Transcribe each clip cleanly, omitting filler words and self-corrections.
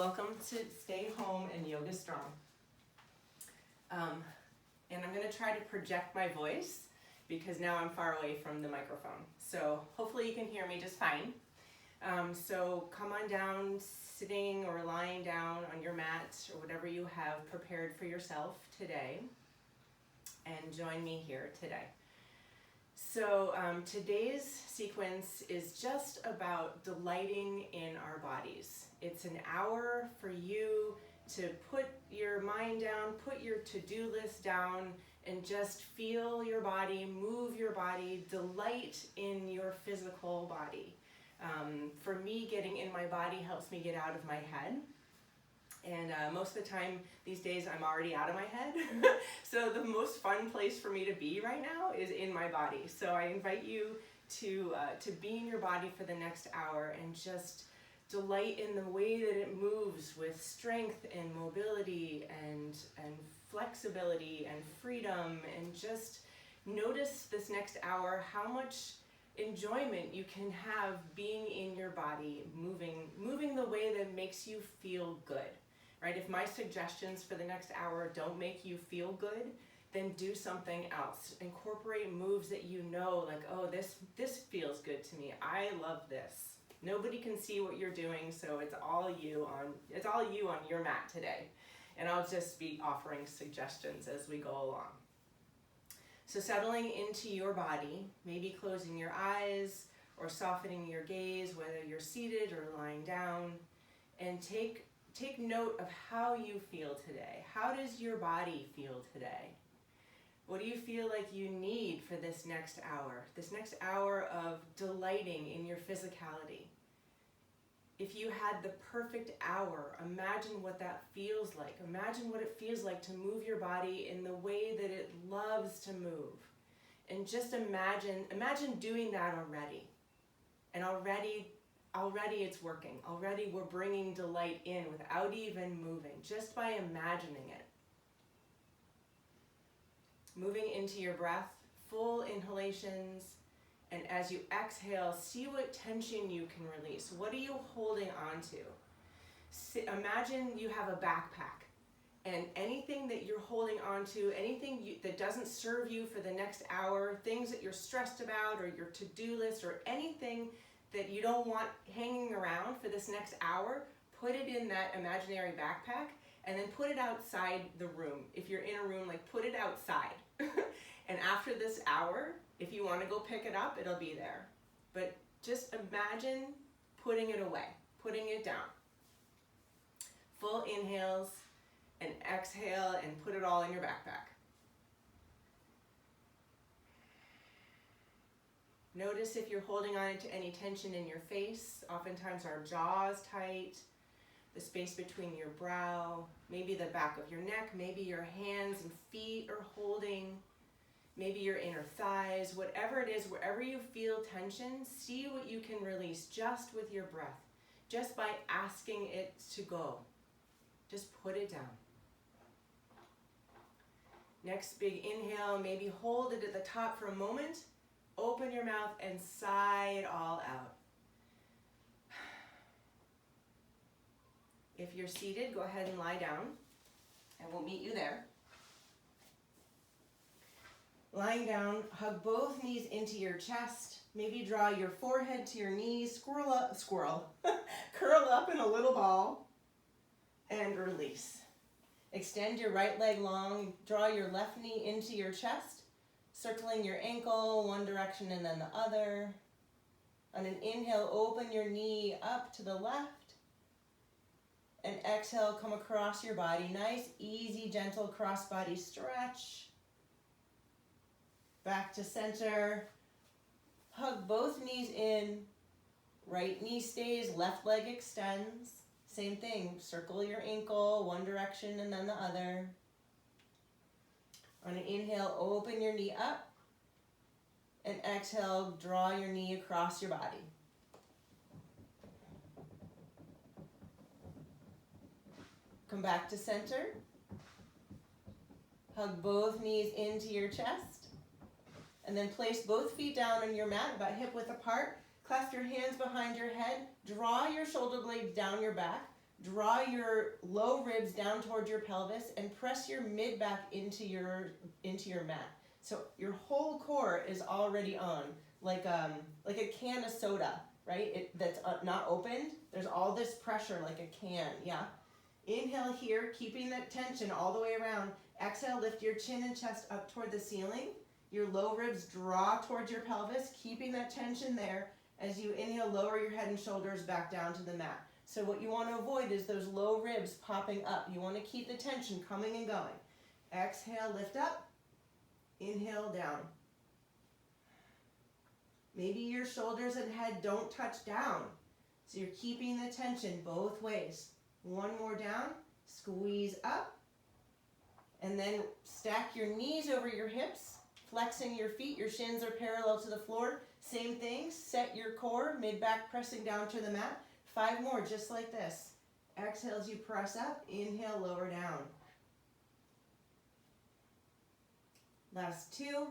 welcome to Stay Home and Yoga Strong. And I'm going to try to project my voice because now I'm far away from the microphone. So hopefully you can hear me just fine. So come on down, sitting or lying down on your mat or whatever you have prepared for yourself today, and join me here today. So today's sequence is just about delighting in our bodies. It's an hour for you to put your mind down, put your to-do list down, and just feel your body, move your body, delight in your physical body. For me, getting in my body helps me get out of my head. And most of the time these days I'm already out of my head. So the most fun place for me to be right now is in my body. So I invite you to be in your body for the next hour and just delight in the way that it moves with strength and mobility and flexibility and freedom, and just notice this next hour how much enjoyment you can have being in your body, moving the way that makes you feel good. Right? If my suggestions for the next hour don't make you feel good, then do something else. Incorporate moves that you know, like, oh, this feels good to me. I love this. Nobody can see what you're doing, so it's all you on your mat today. And I'll just be offering suggestions as we go along. So settling into your body, maybe closing your eyes or softening your gaze, whether you're seated or lying down, and take note of how you feel today. How does your body feel today? What do you feel like you need for this next hour of delighting in your physicality? If you had the perfect hour, imagine what that feels like. Imagine what it feels like to move your body in the way that it loves to move. And just imagine doing that already. And already it's working. Already we're bringing delight in without even moving, just by imagining it. Moving into your breath, full inhalations, and as you exhale, see what tension you can release. What are you holding on to? Imagine you have a backpack, and anything that you're holding on to, that doesn't serve you for the next hour, things that you're stressed about, or your to-do list, or anything that you don't want hanging around for this next hour, put it in that imaginary backpack and then put it outside the room. If you're in a room, put it outside. And after this hour, if you want to go pick it up, it'll be there. But just imagine putting it away, putting it down. Full inhales and exhale and put it all in your backpack. Notice if you're holding on to any tension in your face. Oftentimes our jaw is tight, the space between your brow, maybe the back of your neck, maybe your hands and feet are holding, maybe your inner thighs, whatever it is, wherever you feel tension, see what you can release just with your breath, just by asking it to go. Just put it down. Next big inhale, maybe hold it at the top for a moment. Open your mouth and sigh it all out. If you're seated, go ahead and lie down, and we'll meet you there. Lying down, hug both knees into your chest. Maybe draw your forehead to your knees, curl up in a little ball, and release. Extend your right leg long, draw your left knee into your chest, circling your ankle one direction and then the other. On an inhale, open your knee up to the left. And exhale, come across your body. Nice, easy, gentle cross-body stretch. Back to center. Hug both knees in. Right knee stays, left leg extends. Same thing, circle your ankle one direction and then the other. On an inhale, open your knee up, and exhale, draw your knee across your body. Come back to center. Hug both knees into your chest, and then place both feet down on your mat, about hip width apart. Clasp your hands behind your head, draw your shoulder blades down your back, Draw your low ribs down towards your pelvis and press your mid back into your mat. So your whole core is already on, like a can of soda, right? That's not opened. There's all this pressure like a can, yeah? Inhale here, keeping that tension all the way around. Exhale, lift your chin and chest up toward the ceiling. Your low ribs draw towards your pelvis, keeping that tension there. As you inhale, lower your head and shoulders back down to the mat. So what you want to avoid is those low ribs popping up. You want to keep the tension coming and going. Exhale, lift up. Inhale, down. Maybe your shoulders and head don't touch down. So you're keeping the tension both ways. One more down, squeeze up. And then stack your knees over your hips, flexing your feet. Your shins are parallel to the floor. Same thing, set your core, mid-back pressing down to the mat. 5 more, just like this. Exhale as you press up, inhale, lower down. Last 2,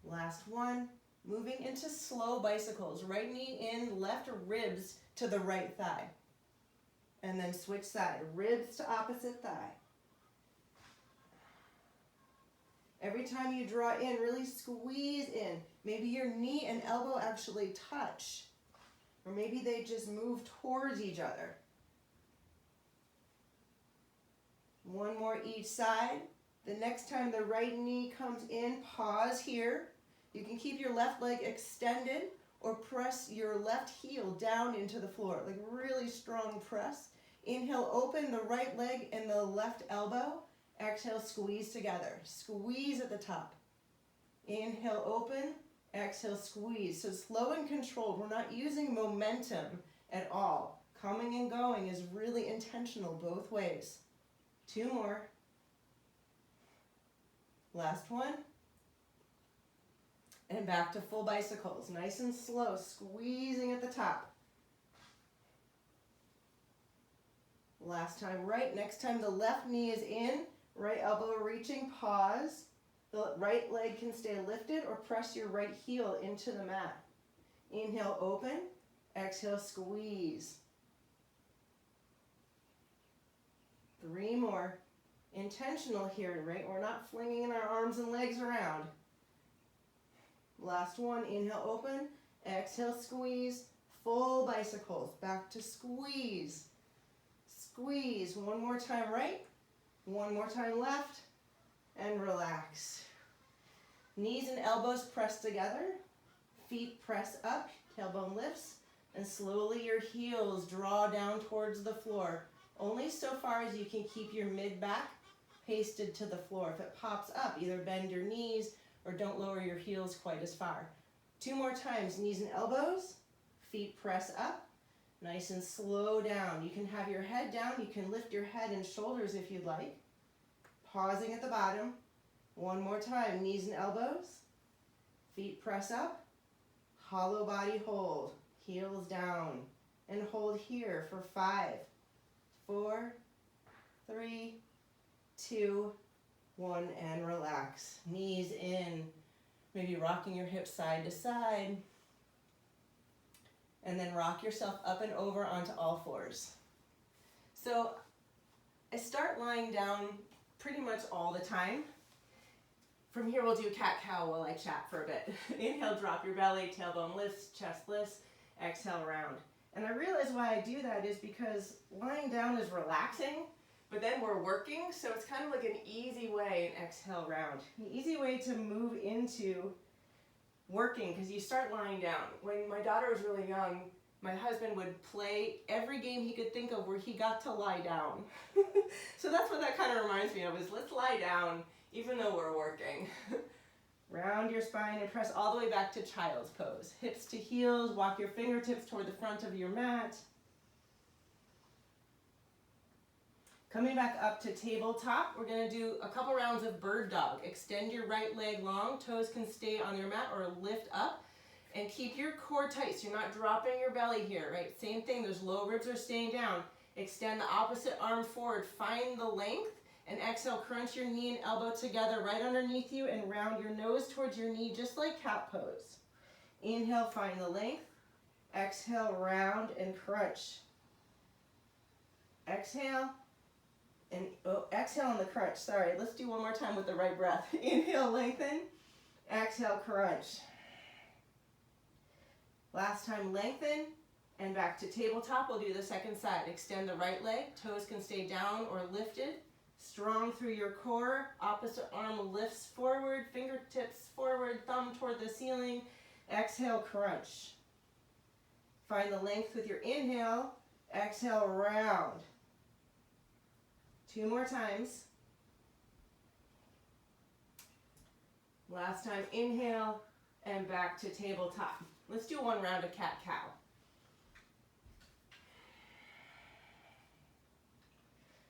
last 1. Moving into slow bicycles. Right knee in, left ribs to the right thigh. And then switch side, ribs to opposite thigh. Every time you draw in, really squeeze in. Maybe your knee and elbow actually touch. Or maybe they just move towards each other. 1 more each side. The next time the right knee comes in, pause here. You can keep your left leg extended or press your left heel down into the floor, like really strong press. Inhale, open the right leg and the left elbow. Exhale, squeeze together. Squeeze at the top. Inhale, open. Exhale, squeeze. So slow and controlled. We're not using momentum at all. Coming and going is really intentional both ways. 2 more. Last one. And back to full bicycles. Nice and slow, squeezing at the top. Last time right. Next time the left knee is in, right elbow reaching, pause. The right leg can stay lifted or press your right heel into the mat. Inhale, open. Exhale, squeeze. 3 more. Intentional here, right? We're not flinging our arms and legs around. Last one. Inhale, open. Exhale, squeeze. Full bicycles. Back to squeeze. Squeeze. 1 more time right. 1 more time left. And relax. Knees and elbows press together. Feet press up. Tailbone lifts. And slowly your heels draw down towards the floor. Only so far as you can keep your mid-back pasted to the floor. If it pops up, either bend your knees or don't lower your heels quite as far. 2 more times. Knees and elbows. Feet press up. Nice and slow down. You can have your head down. You can lift your head and shoulders if you'd like. Pausing at the bottom. 1 more time. Knees and elbows. Feet press up. Hollow body hold. Heels down. And hold here for 5, 4, 3, 2, 1, and relax. Knees in. Maybe rocking your hips side to side. And then rock yourself up and over onto all fours. So I start lying down pretty much all the time. From here we'll do cat-cow while I chat for a bit. Inhale, drop your belly, tailbone lifts, chest lifts, exhale, round. And I realize why I do that is because lying down is relaxing, but then we're working, so it's kind of like an easy way, an exhale, round. An easy way to move into working, because you start lying down. When my daughter was really young, my husband would play every game he could think of where he got to lie down. So that's what that kind of reminds me of, is let's lie down even though we're working. Round your spine and press all the way back to child's pose. Hips to heels, walk your fingertips toward the front of your mat. Coming back up to tabletop, we're going to do a couple rounds of bird dog. Extend your right leg long, toes can stay on your mat or lift up. And keep your core tight so you're not dropping your belly here, right? Same thing, those low ribs are staying down. Extend the opposite arm forward, find the length, and exhale, crunch your knee and elbow together right underneath you and round your nose towards your knee just like cat pose. Inhale, find the length. Exhale, round and crunch. Exhale, and exhale on the crunch. Sorry, let's do one more time with the right breath. Inhale, lengthen. Exhale, crunch. Last time, lengthen, and back to tabletop. We'll do the second side. Extend the right leg. Toes can stay down or lifted. Strong through your core. Opposite arm lifts forward, fingertips forward, thumb toward the ceiling. Exhale, crunch. Find the length with your inhale. Exhale, round. 2 more times. Last time, inhale, and back to tabletop. Let's do one round of cat-cow.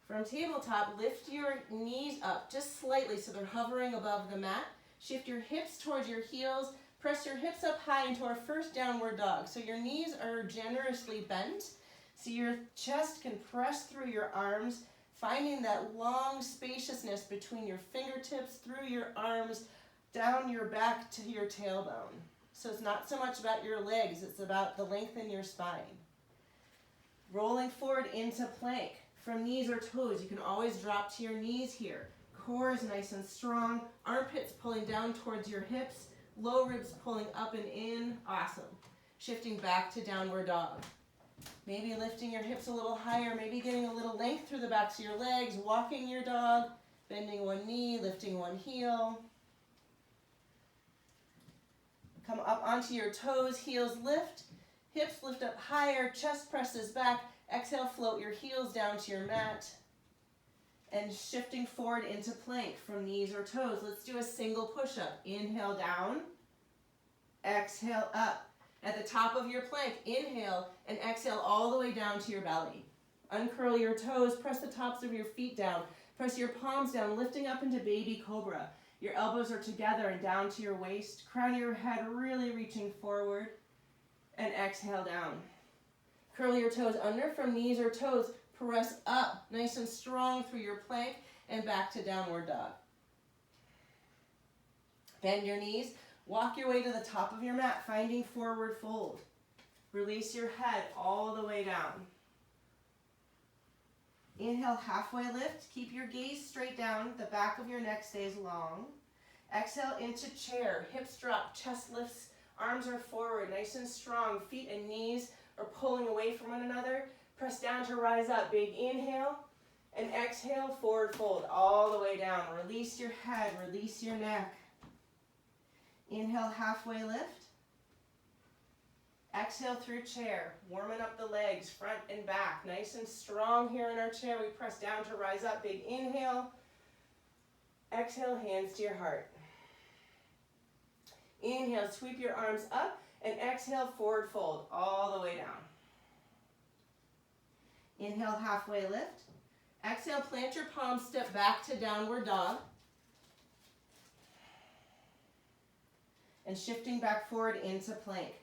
From tabletop, lift your knees up just slightly so they're hovering above the mat. Shift your hips towards your heels. Press your hips up high into our first downward dog. So your knees are generously bent, so your chest can press through your arms, finding that long spaciousness between your fingertips, through your arms, down your back to your tailbone. So it's not so much about your legs, it's about the length in your spine. Rolling forward into plank. From knees or toes, you can always drop to your knees here. Core is nice and strong. Armpits pulling down towards your hips. Low ribs pulling up and in. Awesome. Shifting back to downward dog. Maybe lifting your hips a little higher, maybe getting a little length through the backs of your legs, walking your dog, bending one knee, lifting one heel. Come up onto your toes, heels lift, hips lift up higher, chest presses back. Exhale, float your heels down to your mat. And shifting forward into plank from knees or toes. Let's do a single push-up. Inhale down, exhale up. At the top of your plank, inhale and exhale all the way down to your belly. Uncurl your toes, press the tops of your feet down. Press your palms down, lifting up into baby cobra. Your elbows are together and down to your waist. Crown of your head really reaching forward. And exhale down. Curl your toes under from knees or toes. Press up, nice and strong through your plank and back to downward dog. Bend your knees. Walk your way to the top of your mat, finding forward fold. Release your head all the way down. Inhale, halfway lift. Keep your gaze straight down. The back of your neck stays long. Exhale into chair. Hips drop, chest lifts, arms are forward, nice and strong. Feet and knees are pulling away from one another. Press down to rise up. Big inhale and exhale, forward fold all the way down. Release your head, release your neck. Inhale, halfway lift. Exhale through chair, warming up the legs, front and back. Nice and strong here in our chair. We press down to rise up. Big inhale. Exhale, hands to your heart. Inhale, sweep your arms up, and exhale, forward fold all the way down. Inhale, halfway lift. Exhale, plant your palms, step back to downward dog. And shifting back forward into plank.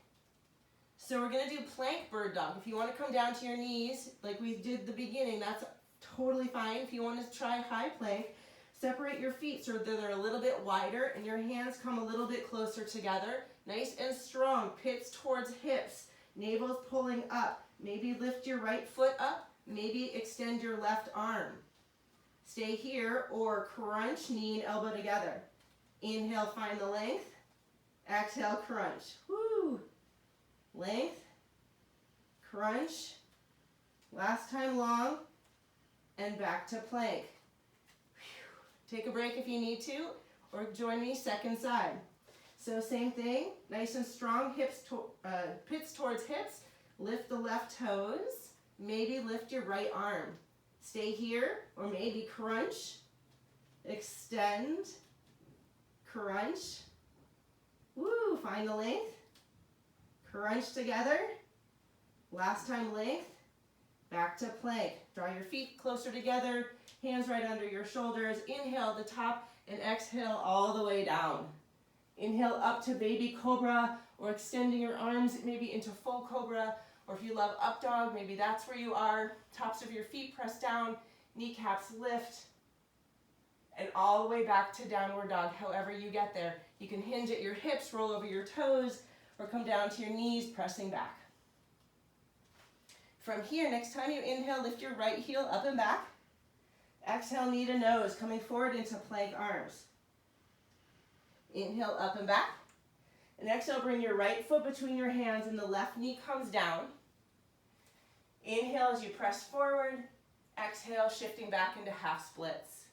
So we're going to do plank bird dog. If you want to come down to your knees like we did at the beginning, that's totally fine. If you want to try high plank, separate your feet so that they're a little bit wider and your hands come a little bit closer together. Nice and strong, pits towards hips, navel's pulling up. Maybe lift your right foot up, maybe extend your left arm. Stay here or crunch, knee and elbow together. Inhale, find the length. Exhale, crunch. Woo! Length, crunch, last time long, and back to plank. Whew. Take a break if you need to, or join me second side. So same thing, nice and strong, pits towards hips, lift the left toes, maybe lift your right arm. Stay here, or maybe crunch, extend, crunch. Woo, find the length. Crunch together. Last time length. Back to plank. Draw your feet closer together. Hands right under your shoulders. Inhale at the top and exhale all the way down. Inhale up to baby cobra or extending your arms maybe into full cobra. Or if you love up dog, maybe that's where you are. Tops of your feet press down. Kneecaps lift. And all the way back to downward dog, however you get there. You can hinge at your hips, roll over your toes, or come down to your knees, pressing back. From here, next time you inhale, lift your right heel up and back. Exhale, knee to nose, coming forward into plank arms. Inhale, up and back. And exhale, bring your right foot between your hands and the left knee comes down. Inhale as you press forward. Exhale, shifting back into half splits.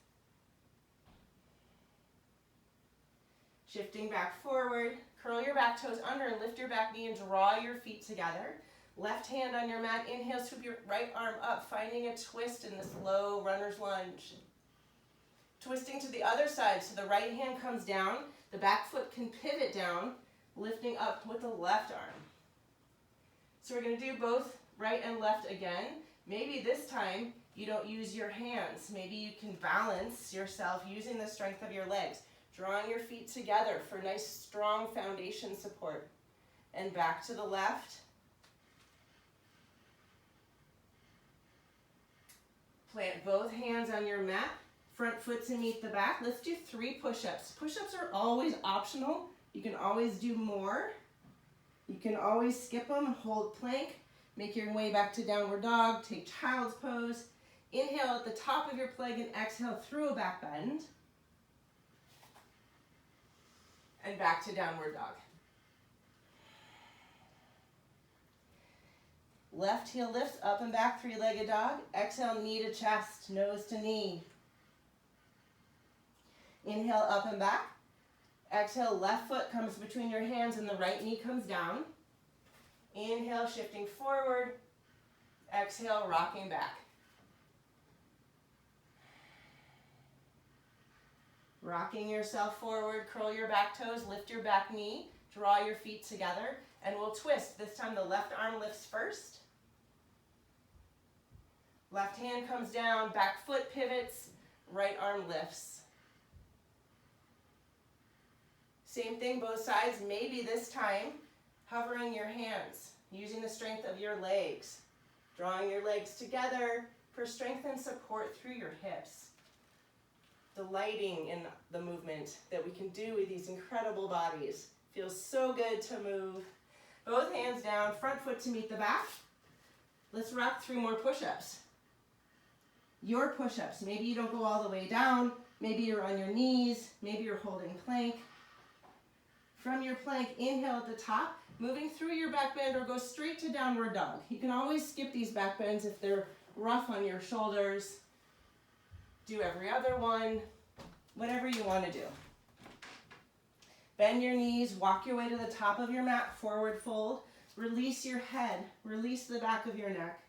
Shifting back forward. Curl your back toes under and lift your back knee and draw your feet together. Left hand on your mat. Inhale, sweep your right arm up, finding a twist in this low runner's lunge. Twisting to the other side, so the right hand comes down. The back foot can pivot down, lifting up with the left arm. So we're going to do both right and left again. Maybe this time you don't use your hands. Maybe you can balance yourself using the strength of your legs, drawing your feet together for nice strong foundation support. And back to the left. Plant both hands on your mat, front foot to meet the back. Let's do 3 push-ups. Push-ups are always optional. You can always do more. You can always skip them, hold plank, make your way back to downward dog, take child's pose. Inhale at the top of your plank and exhale through a back bend. And back to downward dog. Left heel lifts up and back, 3-legged dog. Exhale, knee to chest, nose to knee. Inhale, up and back. Exhale, left foot comes between your hands and the right knee comes down. Inhale, shifting forward. Exhale, rocking back. Rocking yourself forward, curl your back toes, lift your back knee, draw your feet together, and we'll twist. This time the left arm lifts first. Left hand comes down, back foot pivots, right arm lifts. Same thing, both sides. Maybe this time, hovering your hands, using the strength of your legs, drawing your legs together for strength and support through your hips. Delighting in the movement that we can do with these incredible bodies. Feels so good to move. Both hands down, front foot to meet the back. Let's rock 3 more push-ups. Your push-ups. Maybe you don't go all the way down. Maybe you're on your knees. Maybe you're holding plank. From your plank, inhale at the top, moving through your back bend or go straight to downward dog. You can always skip these back bends if they're rough on your shoulders. Do every other one, whatever you want to do. Bend your knees, walk your way to the top of your mat, forward fold. Release your head, release the back of your neck.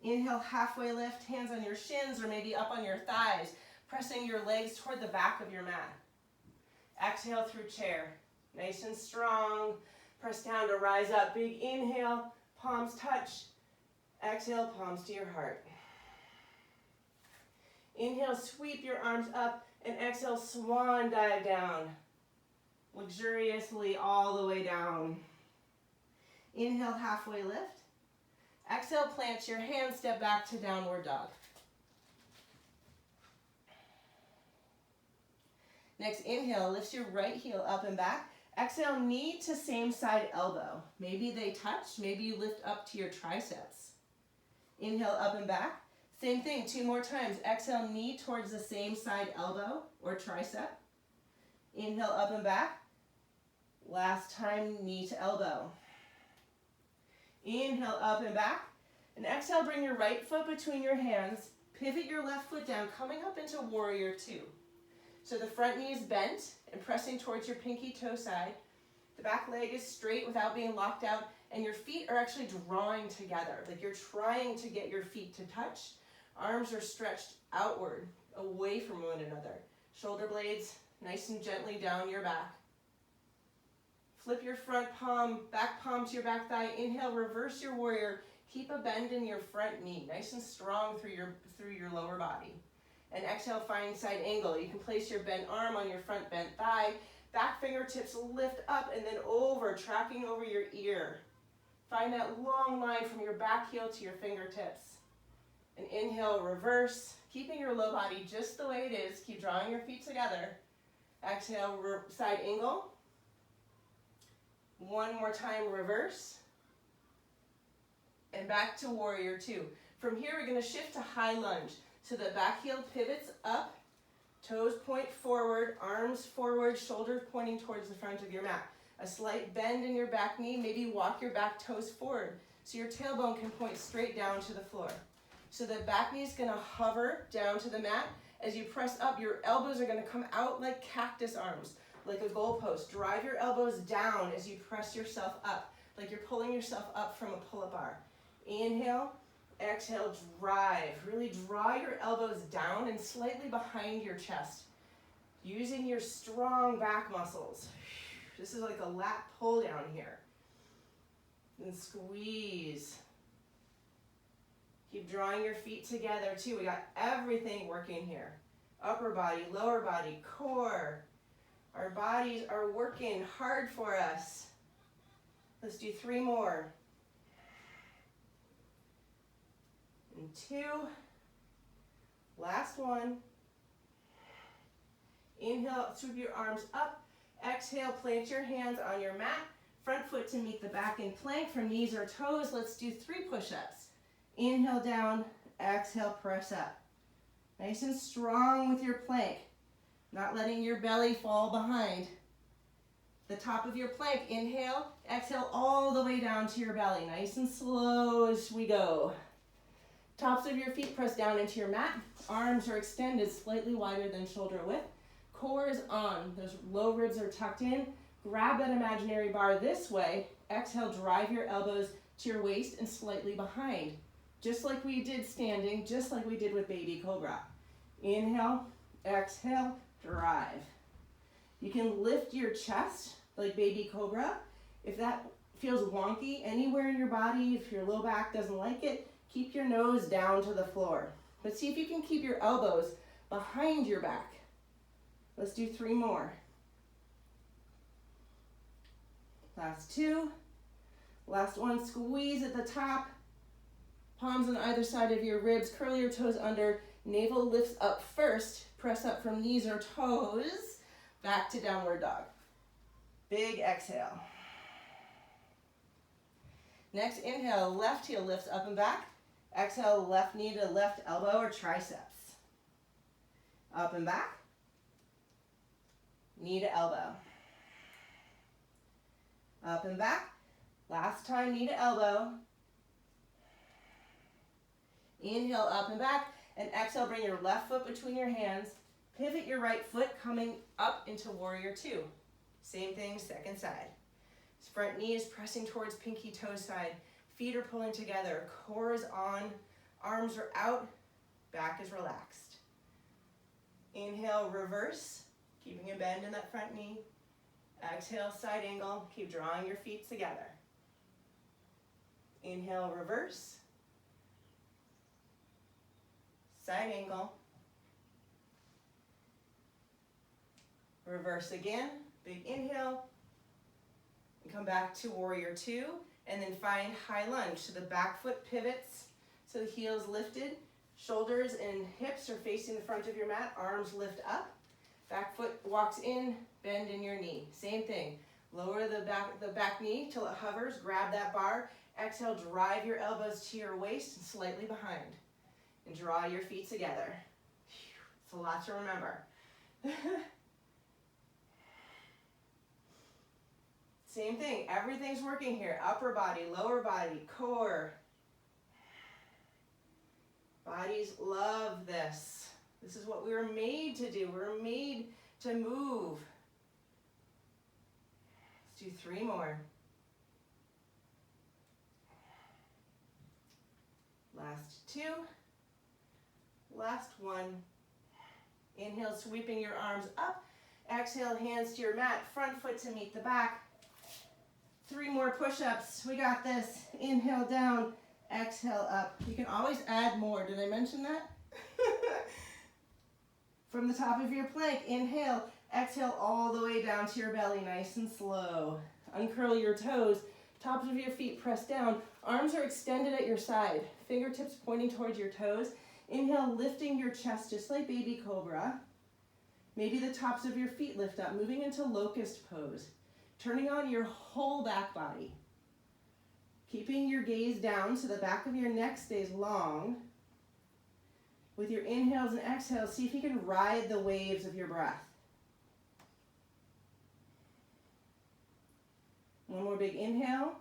Inhale, halfway lift, hands on your shins or maybe up on your thighs, pressing your legs toward the back of your mat. Exhale through chair, nice and strong. Press down to rise up, big inhale, palms touch. Exhale, palms to your heart. Inhale, sweep your arms up, and exhale, swan dive down. Luxuriously all the way down. Inhale, halfway lift. Exhale, plant your hands, step back to downward dog. Next, inhale, lift your right heel up and back. Exhale, knee to same side elbow. Maybe they touch, maybe you lift up to your triceps. Inhale, up and back. Same thing, 2 more times. Exhale, knee towards the same side elbow or tricep. Inhale, up and back. Last time, knee to elbow. Inhale, up and back. And exhale, bring your right foot between your hands. Pivot your left foot down, coming up into warrior 2. So the front knee is bent and pressing towards your pinky toe side. The back leg is straight without being locked out, and your feet are actually drawing together. Like you're trying to get your feet to touch. Arms are stretched outward, away from one another. Shoulder blades nice and gently down your back. Flip your front palm, back palm to your back thigh. Inhale, reverse your warrior. Keep a bend in your front knee, nice and strong through your lower body. And exhale, find side angle. You can place your bent arm on your front bent thigh. Back fingertips lift up and then over, tracking over your ear. Find that long line from your back heel to your fingertips. And inhale, reverse, keeping your low body just the way it is. Keep drawing your feet together. Exhale, side angle. One more time, reverse. and back to warrior two. From here, we're gonna shift to high lunge. So the back heel pivots up, toes point forward, arms forward, shoulders pointing towards the front of your mat. A slight bend in your back knee, maybe walk your back toes forward so your tailbone can point straight down to the floor. So the back knee is gonna hover down to the mat. As you press up, your elbows are gonna come out like cactus arms, like a goalpost. Drive your elbows down as you press yourself up, like you're pulling yourself up from a pull-up bar. Inhale, exhale, drive. Really draw your elbows down and slightly behind your chest, using your strong back muscles. This is like a lat pull down here. And squeeze. Keep drawing your feet together too. We got everything working here. Upper body, lower body, core. Our bodies are working hard for us. Let's do 3 more. And 2. Last one. Inhale, swoop your arms up. Exhale, plant your hands on your mat. Front foot to meet the back in plank from knees or toes. Let's do 3 push-ups. Inhale down, exhale, press up. Nice and strong with your plank. Not letting your belly fall behind. The top of your plank, inhale, exhale all the way down to your belly. Nice and slow as we go. Tops of your feet press down into your mat. Arms are extended slightly wider than shoulder width. Core is on. Those low ribs are tucked in. Grab that imaginary bar this way. Exhale, drive your elbows to your waist and slightly behind. Just like we did standing, just like we did with baby cobra. Inhale, exhale, drive. You can lift your chest like baby cobra. If that feels wonky anywhere in your body, if your low back doesn't like it, keep your nose down to the floor. But see if you can keep your elbows behind your back. Let's do 3 more. Last 2. Last one, squeeze at the top. Palms on either side of your ribs, curl your toes under, navel lifts up first, press up from knees or toes, back to downward dog. Big exhale. Next inhale, left heel lifts up and back. Exhale, left knee to left elbow or triceps. Up and back. Knee to elbow. Up and back. Last time, knee to elbow. Inhale, up and back, and exhale, bring your left foot between your hands. Pivot your right foot coming up into warrior two. Same thing, second side. Front knee is pressing towards pinky toe side. Feet are pulling together. Core is on. Arms are out. Back is relaxed. Inhale, reverse. Keeping a bend in that front knee. Exhale, side angle. Keep drawing your feet together. Inhale, reverse. Side angle. Reverse again. Big inhale. And come back to warrior two. And then find high lunge. So the back foot pivots. So the heels lifted. Shoulders and hips are facing the front of your mat. Arms lift up. Back foot walks in. Bend in your knee. Same thing. Lower the back knee till it hovers. Grab that bar. Exhale, drive your elbows to your waist and slightly behind. And draw your feet together. It's a lot to remember. Same thing, everything's working here. Upper body, lower body, core. Bodies love this. This is what we were made to do. We were made to move. Let's do 3 more. Last 2. Last 1. Inhale, sweeping your arms up. Exhale, hands to your mat. Front foot to meet the back. 3 more push-ups. We got this. Inhale down. Exhale up. You can always add more. Did I mention that? From the top of your plank, inhale. Exhale all the way down to your belly, nice and slow. Uncurl your toes. Tops of your feet press down. Arms are extended at your side. Fingertips pointing towards your toes. Inhale, lifting your chest just like baby cobra. Maybe the tops of your feet lift up, moving into locust pose. Turning on your whole back body. Keeping your gaze down so the back of your neck stays long. With your inhales and exhales, see if you can ride the waves of your breath. One more big inhale,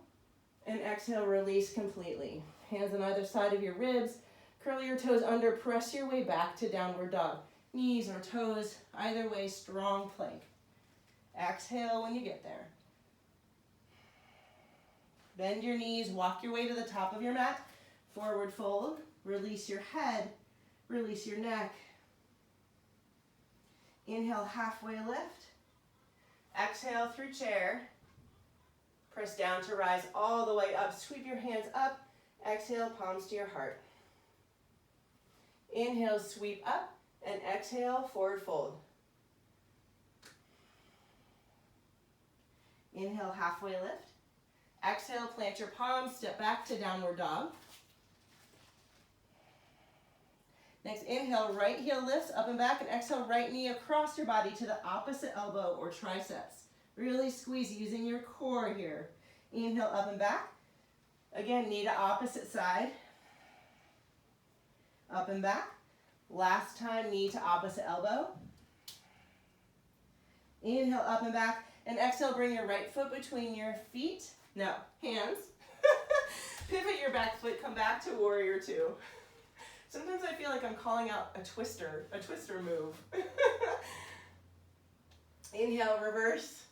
and exhale, release completely. Hands on either side of your ribs. Curl your toes under, press your way back to downward dog. Knees or toes, either way, strong plank. Exhale when you get there. Bend your knees, walk your way to the top of your mat. Forward fold, release your head, release your neck. Inhale, halfway lift. Exhale through chair. Press down to rise all the way up. Sweep your hands up. Exhale, palms to your heart. Inhale, sweep up, and exhale, forward fold. Inhale, halfway lift. Exhale, plant your palms, step back to downward dog. Next, inhale, right heel lifts up and back, and exhale, right knee across your body to the opposite elbow or triceps. Really squeeze using your core here. Inhale, up and back. Again, knee to opposite side. Up and back. Last time, knee to opposite elbow. Inhale, up and back. And exhale, bring your right foot between your feet. No, hands. Pivot your back foot, come back to warrior two. Sometimes I feel like I'm calling out a twister move. Inhale, reverse.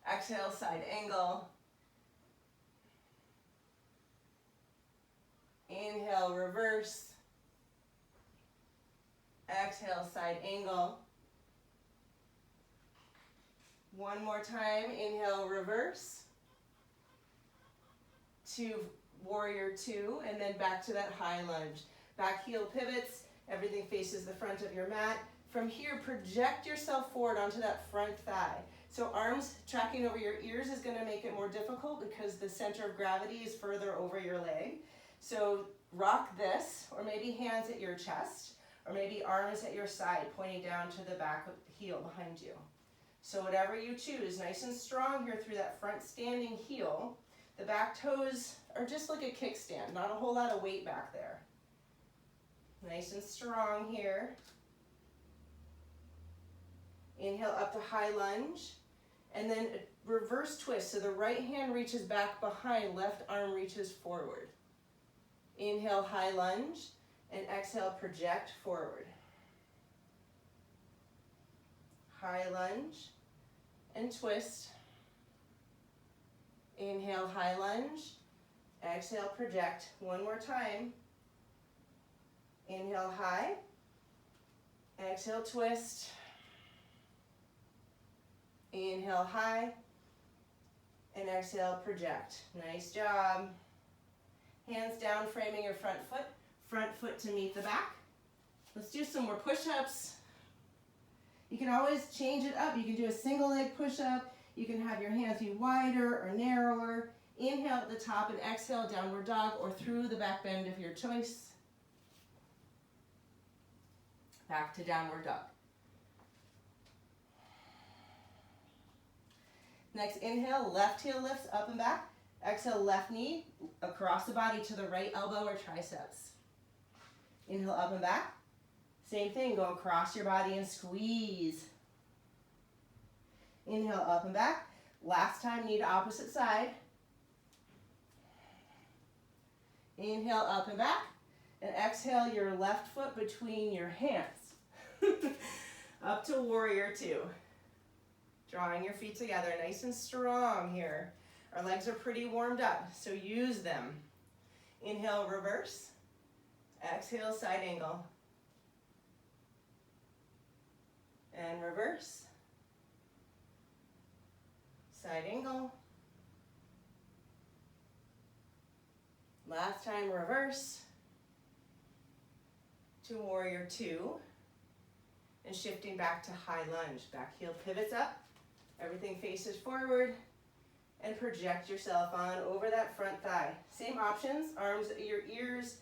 Exhale, side angle. Inhale, reverse. Exhale, side angle. One more time, inhale, reverse. To warrior two, and then back to that high lunge. Back heel pivots, everything faces the front of your mat. From here, project yourself forward onto that front thigh. So arms tracking over your ears is going to make it more difficult because the center of gravity is further over your leg. So rock this, or maybe hands at your chest, or maybe arms at your side, pointing down to the back of the heel behind you. So whatever you choose, nice and strong here through that front standing heel. The back toes are just like a kickstand, not a whole lot of weight back there. Nice and strong here. Inhale up to high lunge, and then a reverse twist. So the right hand reaches back behind, left arm reaches forward. Inhale, high lunge, and exhale, project forward. High lunge, and twist. Inhale, high lunge. Exhale, project. One more time. Inhale, high. Exhale, twist. Inhale, high. And exhale, project. Nice job. Hands down, framing your front foot to meet the back. Let's do some more push-ups. You can always change it up. You can do a single leg push-up. You can have your hands be wider or narrower. Inhale at the top and exhale, downward dog, or through the back bend of your choice. Back to downward dog. Next, inhale, left heel lifts up and back. Exhale, left knee across the body to the right elbow or triceps. Inhale, up and back. Same thing, go across your body and squeeze. Inhale, up and back. Last time, knee to opposite side. Inhale, up and back. And exhale, your left foot between your hands. Up to warrior two. Drawing your feet together, nice and strong here. Our legs are pretty warmed up, so use them. Inhale, reverse. Exhale, side angle. And reverse. Side angle. Last time, reverse to warrior two. And shifting back to high lunge. Back heel pivots up. Everything faces forward. And project yourself on over that front thigh. Same options, arms at your ears,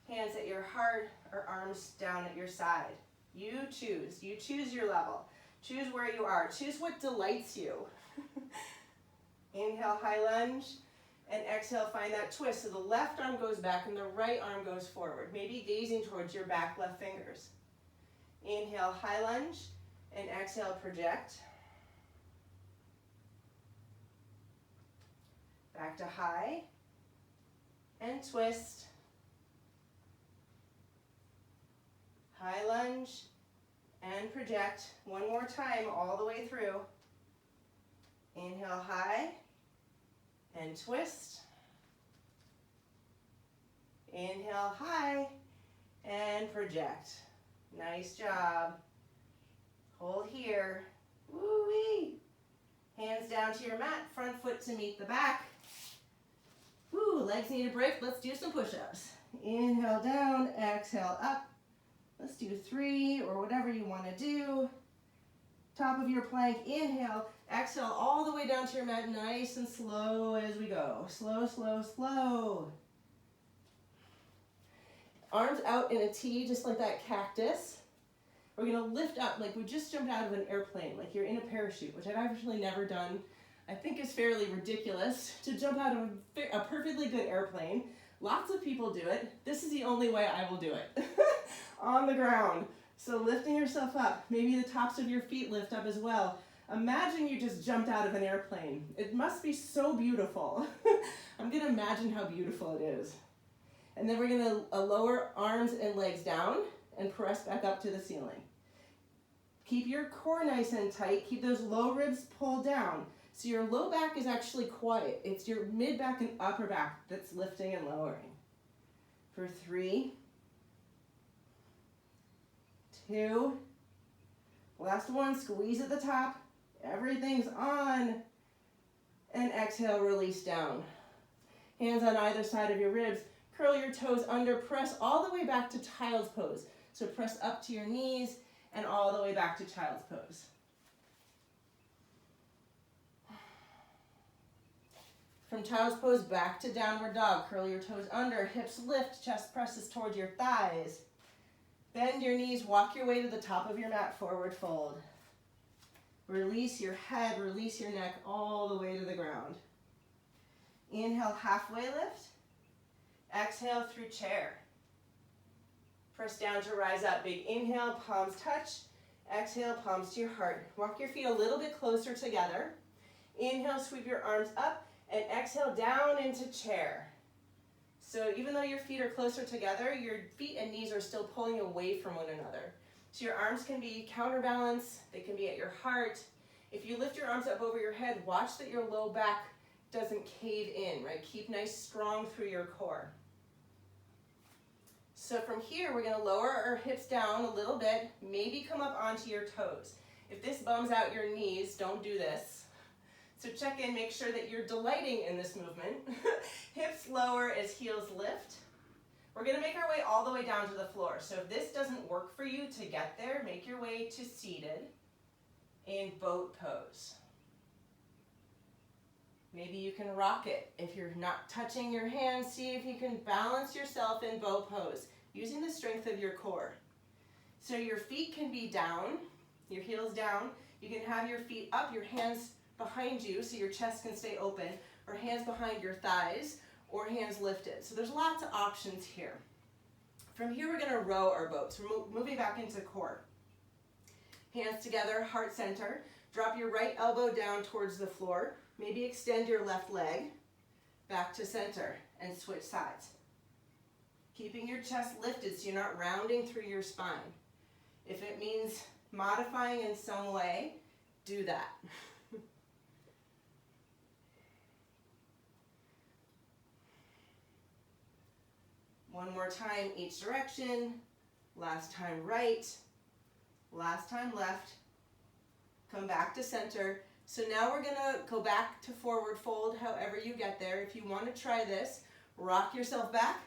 hands at your heart, or arms down at your side. You choose your level. Choose where you are. Choose what delights you. Inhale, high lunge. And exhale, find that twist. So the left arm goes back and the right arm goes forward. Maybe gazing towards your back left fingers. Inhale, high lunge, and exhale, project. Back to high, and twist. High lunge, and project. One more time, all the way through. Inhale, high, and twist. Inhale, high, and project. Nice job. Hold here. Woo-wee. Hands down to your mat, front foot to meet the back. Woo, legs need a break. Let's do some push-ups. Inhale down, exhale up. Let's do 3 or whatever you want to do. Top of your plank, inhale, exhale all the way down to your mat, nice and slow as we go. Slow, slow, slow. Arms out in a T, just like that cactus. We're gonna lift up like we just jumped out of an airplane, like you're in a parachute, which I've actually never done. I think is fairly ridiculous to jump out of a perfectly good airplane. Lots of people do it. This is the only way I will do it. On the ground. So lifting yourself up, maybe the tops of your feet lift up as well. Imagine you just jumped out of an airplane. It must be so beautiful. I'm gonna imagine how beautiful it is. And then we're gonna lower arms and legs down and press back up to the ceiling. Keep your core nice and tight. Keep those low ribs pulled down. So your low back is actually quiet. It's your mid back and upper back that's lifting and lowering. For 3, 2, last one, squeeze at the top. Everything's on. And exhale, release down. Hands on either side of your ribs. Curl your toes under, press all the way back to child's pose. So press up to your knees and all the way back to child's pose. From child's pose back to downward dog. Curl your toes under, hips lift, chest presses towards your thighs. Bend your knees, walk your way to the top of your mat, forward fold. Release your head, release your neck all the way to the ground. Inhale, halfway lift. Exhale through chair. Press down to rise up. Big inhale, palms touch. Exhale, palms to your heart. Walk your feet a little bit closer together. Inhale, sweep your arms up, and exhale down into chair. So even though your feet are closer together, your feet and knees are still pulling away from one another. So your arms can be counterbalance, they can be at your heart. If you lift your arms up over your head, watch that your low back doesn't cave in, right? Keep nice strong through your core. So from here, we're gonna lower our hips down a little bit, maybe come up onto your toes. If this bums out your knees, don't do this. So check in, make sure that you're delighting in this movement. Hips lower as heels lift. We're gonna make our way all the way down to the floor. So if this doesn't work for you to get there, make your way to seated in boat pose. Maybe you can rock it. If you're not touching your hands, see if you can balance yourself in boat pose, using the strength of your core. So your feet can be down, your heels down. You can have your feet up, your hands behind you so your chest can stay open, or hands behind your thighs, or hands lifted. So there's lots of options here. From here, we're gonna row our boat. So we're moving back into core. Hands together, heart center. Drop your right elbow down towards the floor. Maybe extend your left leg back to center and switch sides. Keeping your chest lifted so you're not rounding through your spine. If it means modifying in some way, do that. One more time, each direction. Last time right, last time left. Come back to center. So now we're gonna go back to forward fold, however you get there. If you wanna try this, rock yourself back,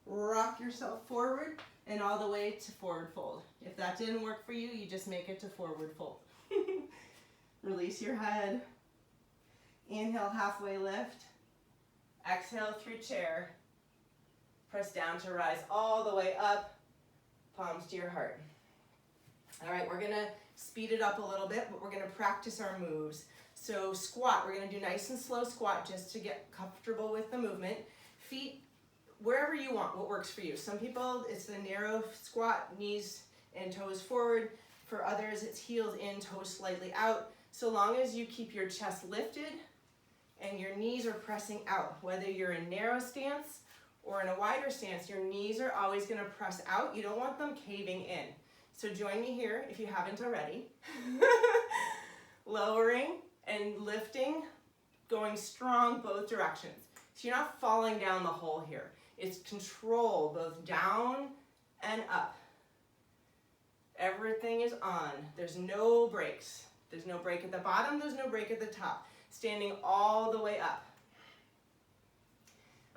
rock yourself forward, and all the way to forward fold. If that didn't work for you, you just make it to forward fold. Release your head. Inhale, halfway lift. Exhale through chair. Press down to rise all the way up, palms to your heart. All right, we're gonna speed it up a little bit, but we're gonna practice our moves. So squat, we're gonna do nice and slow squat just to get comfortable with the movement. Feet wherever you want, what works for you. Some people, it's the narrow squat, knees and toes forward. For others, it's heels in, toes slightly out. So long as you keep your chest lifted and your knees are pressing out, whether you're in narrow stance or in a wider stance, your knees are always gonna press out. You don't want them caving in. So join me here if you haven't already. Lowering and lifting, going strong both directions. So you're not falling down the hole here. It's control both down and up. Everything is on. There's no breaks. There's no break at the bottom, there's no break at the top. Standing all the way up.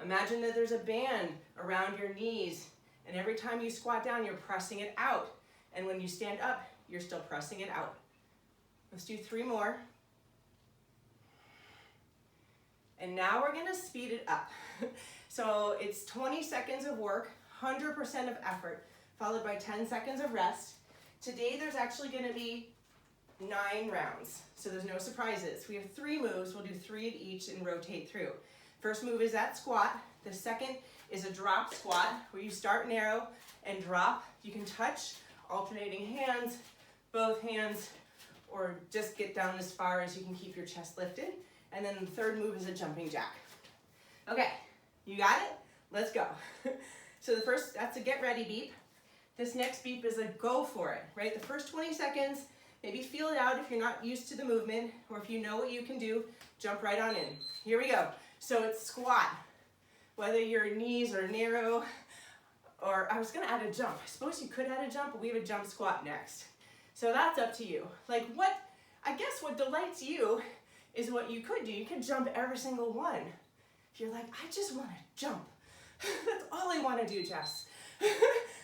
Imagine that there's a band around your knees, and every time you squat down, you're pressing it out. And when you stand up, you're still pressing it out. Let's do 3 more. And now we're gonna speed it up. So it's 20 seconds of work, 100% of effort, followed by 10 seconds of rest. Today there's actually gonna be 9 rounds, so there's no surprises. We have 3 moves, we'll do 3 of each and rotate through. First move is that squat. The second is a drop squat, where you start narrow and drop. You can touch, alternating hands, both hands, or just get down as far as you can keep your chest lifted. And then the third move is a jumping jack. Okay, you got it? Let's go. So the first, that's a get ready beep. This next beep is a go for it, right? The first 20 seconds, maybe feel it out if you're not used to the movement, or if you know what you can do, jump right on in. Here we go. So it's squat. Whether your knees are narrow, or I was gonna add a jump. I suppose you could add a jump, but we have a jump squat next. So that's up to you. Like I guess what delights you is what you could do. You could jump every single one. If you're like, I just wanna jump. That's all I wanna do, Jess.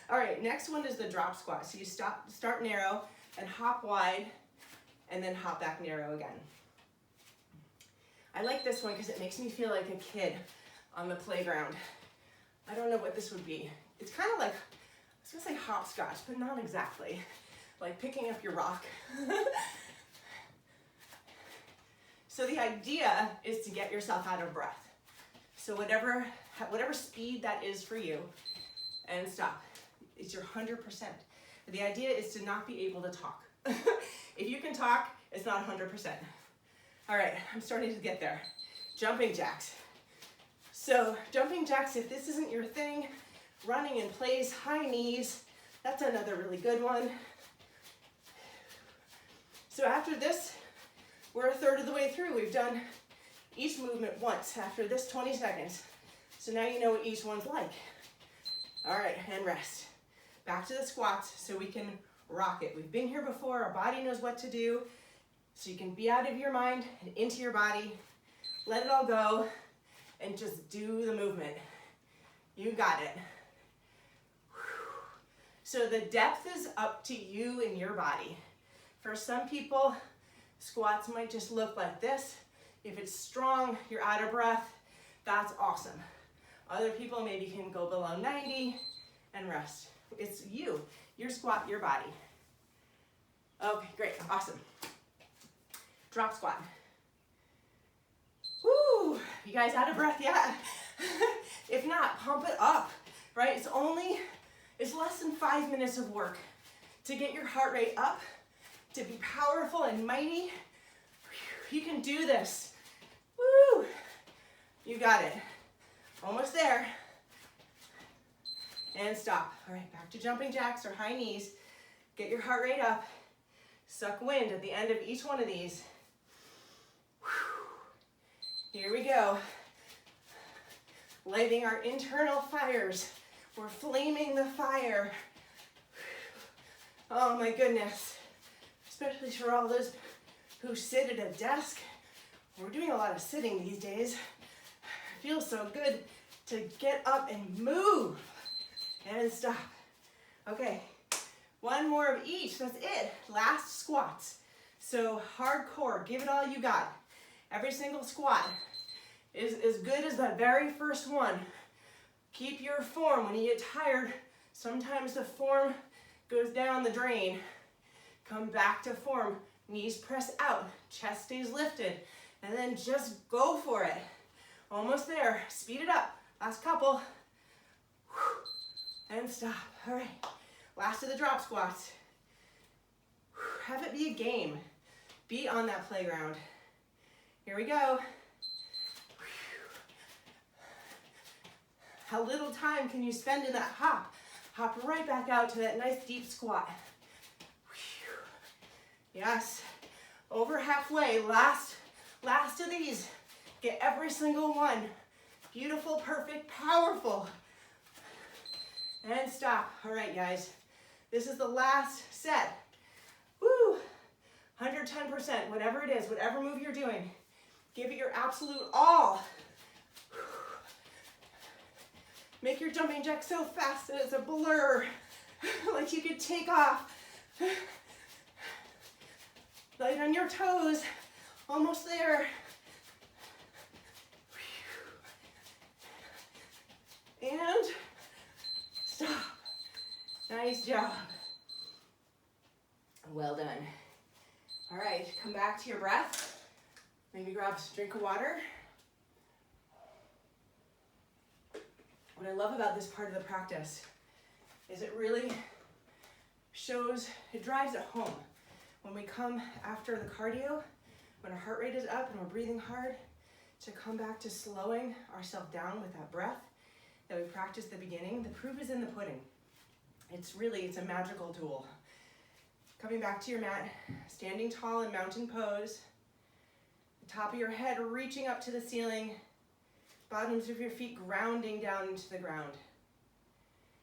All right, next one is the drop squat. So you start narrow and hop wide, and then hop back narrow again. I like this one because it makes me feel like a kid on the playground. I don't know what this would be. It's kind of like, I was gonna say hopscotch, but not exactly. Like picking up your rock. So the idea is to get yourself out of breath. So whatever speed that is for you, and stop. It's your 100%. The idea is to not be able to talk. If you can talk, it's not 100%. All right, I'm starting to get there. Jumping jacks. So jumping jacks, if this isn't your thing, running in place, high knees, that's another really good one. So after this, we're a third of the way through. We've done each movement once after this 20 seconds. So now you know what each one's like. All right, and rest. Back to the squats so we can rock it. We've been here before, our body knows what to do. So you can be out of your mind and into your body, let it all go, and just do the movement. You got it. So the depth is up to you and your body. For some people, squats might just look like this. If it's strong, you're out of breath, that's awesome. Other people maybe can go below 90 and rest. It's you, your squat, your body. Okay, great, awesome. Drop squat. Woo, you guys out of breath yet? If not, pump it up, right? It's less than 5 minutes of work to get your heart rate up, to be powerful and mighty. You can do this. Woo, you got it. Almost there. And stop. All right, back to jumping jacks or high knees. Get your heart rate up. Suck wind at the end of each one of these. Here we go. Lighting our internal fires. We're flaming the fire. Oh my goodness. Especially for all those who sit at a desk. We're doing a lot of sitting these days. It feels so good to get up and move. And stop. Okay, one more of each, that's it. Last squats. So hardcore, give it all you got. Every single squat is as good as the very first one. Keep your form. When you get tired, sometimes the form goes down the drain. Come back to form. Knees press out, chest stays lifted, and then just go for it. Almost there, speed it up. Last couple. And stop. All right, last of the drop squats. Have it be a game. Be on that playground. Here we go. How little time can you spend in that hop? Hop right back out to that nice deep squat. Yes, over halfway, last of these. Get every single one. Beautiful, perfect, powerful. And stop. All right, guys, this is the last set. Woo, 110%, whatever it is, whatever move you're doing, give it your absolute all. Make your jumping jack so fast that it's a blur, like you could take off. Light on your toes, almost there. And stop. Nice job. Well done. All right, come back to your breath. Maybe grab a drink of water. What I love about this part of the practice is it really shows, it drives it home. When we come after the cardio, when our heart rate is up and we're breathing hard, to come back to slowing ourselves down with that breath that we practiced at the beginning. The proof is in the pudding. It's a magical tool. Coming back to your mat, standing tall in mountain pose, the top of your head reaching up to the ceiling, bottoms of your feet grounding down into the ground.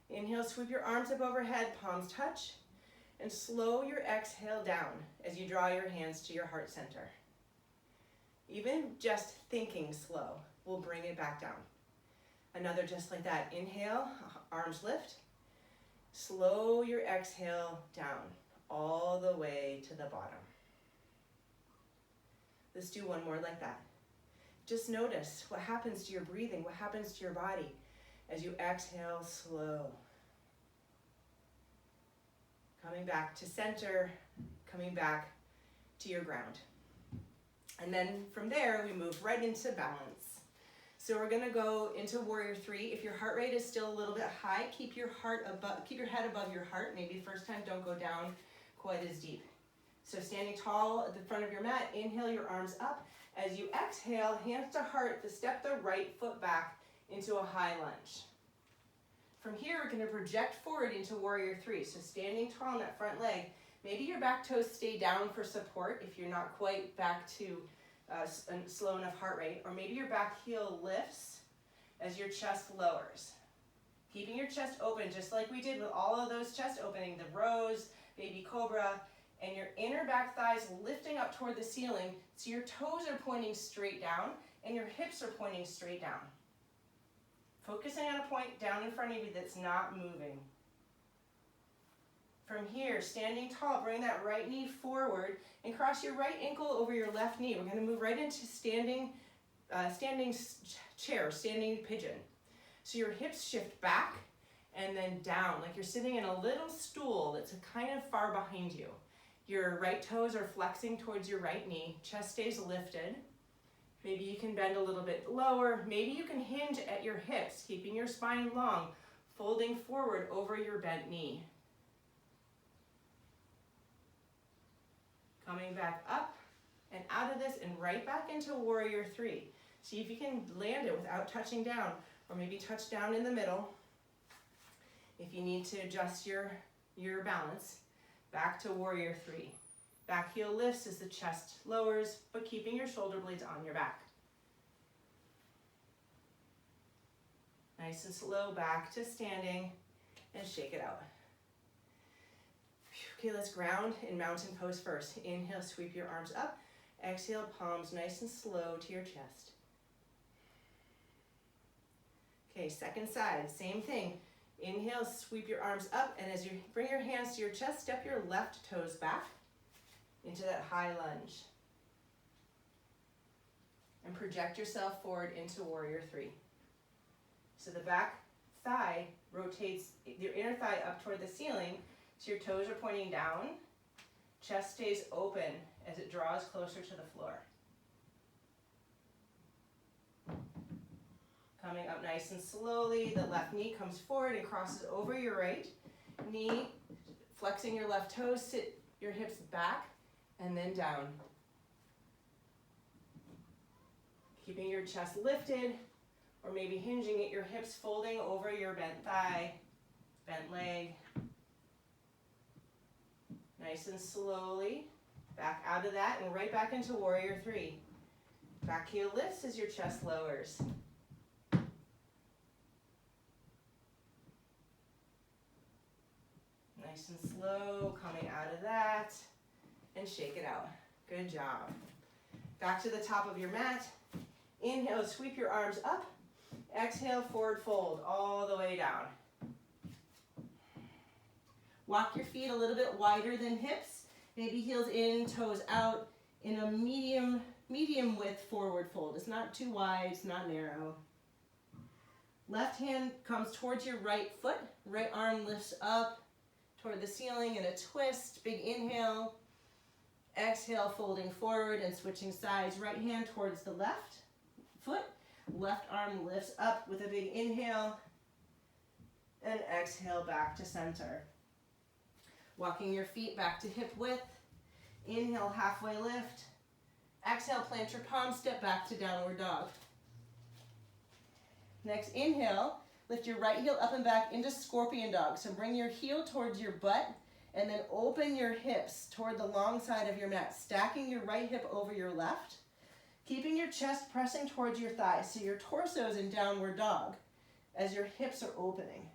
Inhale, sweep your arms up overhead, palms touch, and slow your exhale down as you draw your hands to your heart center. Even just thinking slow will bring it back down. Another just like that. Inhale, arms lift. Slow your exhale down all the way to the bottom. Let's do one more like that. Just notice what happens to your breathing, what happens to your body as you exhale slow. Coming back to center, coming back to your ground. And then from there, we move right into balance. So we're gonna go into Warrior 3. If your heart rate is still a little bit high, keep your head above your heart. Maybe the first time, don't go down quite as deep. So standing tall at the front of your mat, inhale your arms up. As you exhale, hands to heart, step the right foot back into a high lunge. From here, we're gonna project forward into Warrior 3. So standing tall on that front leg, maybe your back toes stay down for support if you're not quite back to a slow enough heart rate, or maybe your back heel lifts as your chest lowers. Keeping your chest open, just like we did with all of those chest opening, the rows, baby cobra, and your inner back thighs lifting up toward the ceiling, so your toes are pointing straight down and your hips are pointing straight down. Focusing on a point down in front of you that's not moving. From here, standing tall, bring that right knee forward and cross your right ankle over your left knee. We're going to move right into standing chair, standing pigeon. So your hips shift back and then down, like you're sitting in a little stool that's kind of far behind you. Your right toes are flexing towards your right knee, chest stays lifted. Maybe you can bend a little bit lower. Maybe you can hinge at your hips, keeping your spine long, folding forward over your bent knee. Coming back up and out of this and right back into Warrior 3. See if you can land it without touching down, or maybe touch down in the middle. If you need to adjust your balance, back to Warrior 3. Back heel lifts as the chest lowers, but keeping your shoulder blades on your back. Nice and slow, back to standing, and shake it out. Okay, let's ground in mountain pose first. Inhale, sweep your arms up. Exhale, palms nice and slow to your chest. Okay, second side, same thing. Inhale, sweep your arms up, and as you bring your hands to your chest, step your left toes back into that high lunge. And project yourself forward into Warrior 3. So the back thigh rotates your inner thigh up toward the ceiling, so your toes are pointing down, Chest stays open as it draws closer to the floor. Coming up nice and slowly, the left knee comes forward and crosses over your right knee, flexing your left toes, sit your hips back and then down. Keeping your chest lifted, or maybe hinging at your hips, folding over your bent thigh, bent leg. Nice and slowly, back out of that and right back into warrior three. Back heel lifts as your chest lowers. Nice and slow, coming out of that, and shake it out. Good job. Back to the top of your mat. Inhale, sweep your arms up. Exhale, forward fold all the way down. Walk your feet a little bit wider than hips. Maybe heels in, toes out in a medium width forward fold. It's not too wide, it's not narrow. Left hand comes towards your right foot. Right arm lifts up toward the ceiling in a twist. Big inhale. Exhale, folding forward and switching sides. Right hand towards the left foot. Left arm lifts up with a big inhale. And exhale back to center. Walking your feet back to hip width. Inhale, halfway lift. Exhale, plant your palms, step back to downward dog. Next, inhale, lift your right heel up and back into scorpion dog. So bring your heel towards your butt and then open your hips toward the long side of your mat, stacking your right hip over your left, keeping your chest pressing towards your thighs so your torso is in downward dog as your hips are opening.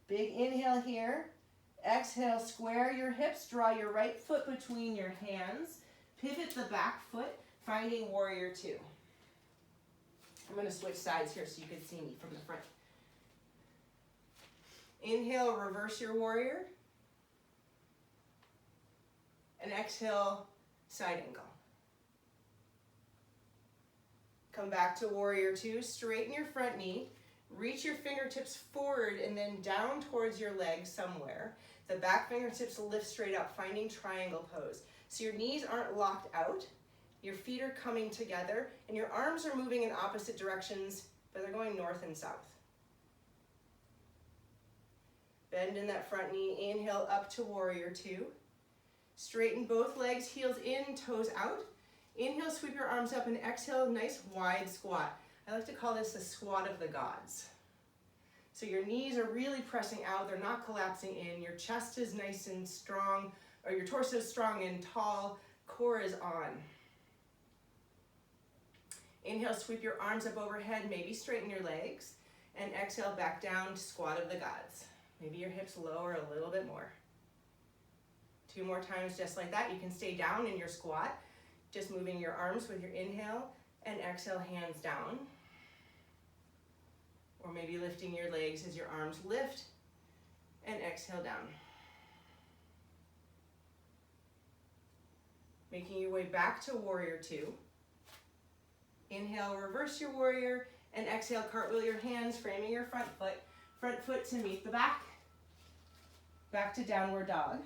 Big inhale here. Exhale, square your hips, draw your right foot between your hands, pivot the back foot, finding warrior two. I'm going to switch sides here so you can see me from the front. Inhale, reverse your warrior. And exhale, side angle. Come back to warrior two, straighten your front knee, reach your fingertips forward and then down towards your legs somewhere. The back fingertips lift straight up, finding triangle pose. So your knees aren't locked out, your feet are coming together, and your arms are moving in opposite directions, but they're going north and south. Bend in that front knee, inhale up to warrior two. Straighten both legs, heels in, toes out. Inhale, sweep your arms up, and exhale, nice wide squat. I like to call this the squat of the gods. So your knees are really pressing out, they're not collapsing in, your chest is nice and strong, or your torso is strong and tall, core is on. Inhale, sweep your arms up overhead, maybe straighten your legs, and exhale back down to squat of the gods. Maybe your hips lower a little bit more. 2 more times just like that. You can stay down in your squat, just moving your arms with your inhale, and exhale, hands down. Or maybe lifting your legs as your arms lift and exhale down. Making your way back to warrior two. Inhale, reverse your warrior, and exhale, cartwheel your hands, framing your front foot to meet the back. Back to downward dog.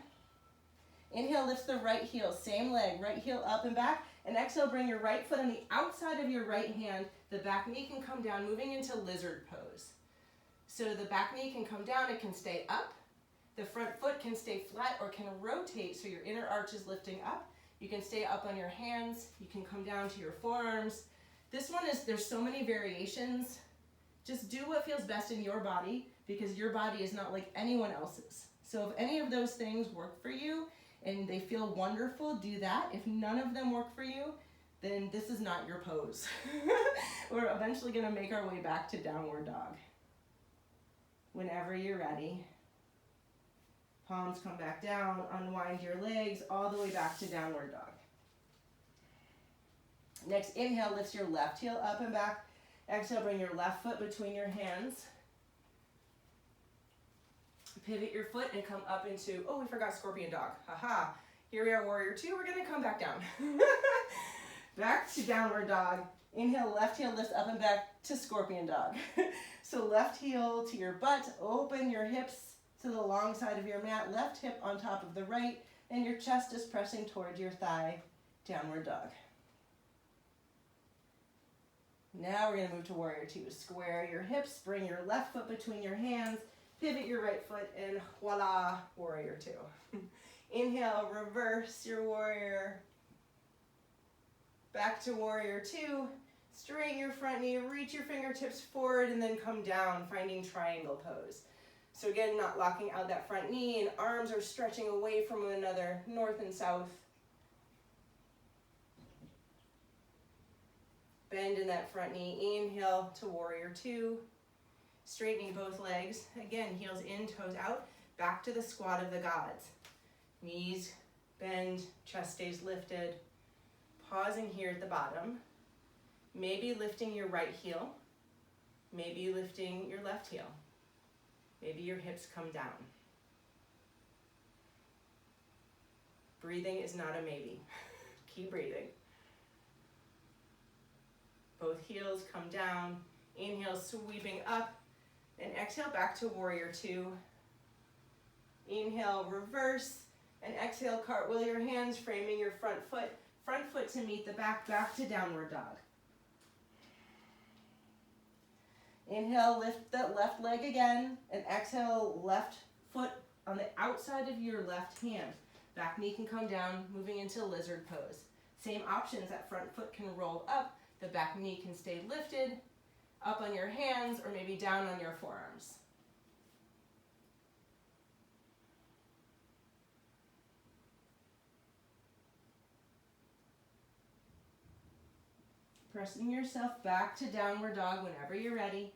Inhale, lift the right heel, same leg, right heel up and back, and exhale, bring your right foot on the outside of your right hand. The back knee can come down, moving into lizard pose. So the back knee can come down, it can stay up. The front foot can stay flat or can rotate so your inner arch is lifting up. You can stay up on your hands, you can come down to your forearms. This one there's so many variations. Just do what feels best in your body because your body is not like anyone else's. So if any of those things work for you and they feel wonderful, do that. If none of them work for you, then this is not your pose. We're eventually gonna make our way back to downward dog. Whenever you're ready, palms come back down, unwind your legs all the way back to downward dog. Next, inhale, lift your left heel up and back. Exhale, bring your left foot between your hands. Pivot your foot and come up into, oh, we forgot scorpion dog. Haha. Here we are, warrior two. We're gonna come back down. Back to downward dog. Inhale, left heel lifts up and back to scorpion dog. So left heel to your butt, open your hips to the long side of your mat, left hip on top of the right, and your chest is pressing towards your thigh, downward dog. Now we're going to move to warrior two. Square your hips, bring your left foot between your hands, pivot your right foot, and voila, warrior two. Inhale, reverse your warrior. Back to warrior two. Straighten your front knee, reach your fingertips forward, and then come down, finding triangle pose. So again, not locking out that front knee, and arms are stretching away from one another, north and south. Bend in that front knee. Inhale to warrior two. Straightening both legs. Again, heels in, toes out. Back to the squat of the gods. Knees bend, chest stays lifted. Pausing here at the bottom. Maybe lifting your right heel. Maybe lifting your left heel. Maybe your hips come down. Breathing is not a maybe. Keep breathing. Both heels come down. Inhale, sweeping up. And exhale back to warrior two. Inhale, reverse. And exhale, cartwheel your hands, framing your front foot to meet the back to downward dog. Inhale, lift that left leg again, and exhale, left foot on the outside of your left hand. Back knee can come down, moving into lizard pose. Same options, that front foot can roll up, the back knee can stay lifted, up on your hands, or maybe down on your forearms. Pressing yourself back to downward dog whenever you're ready.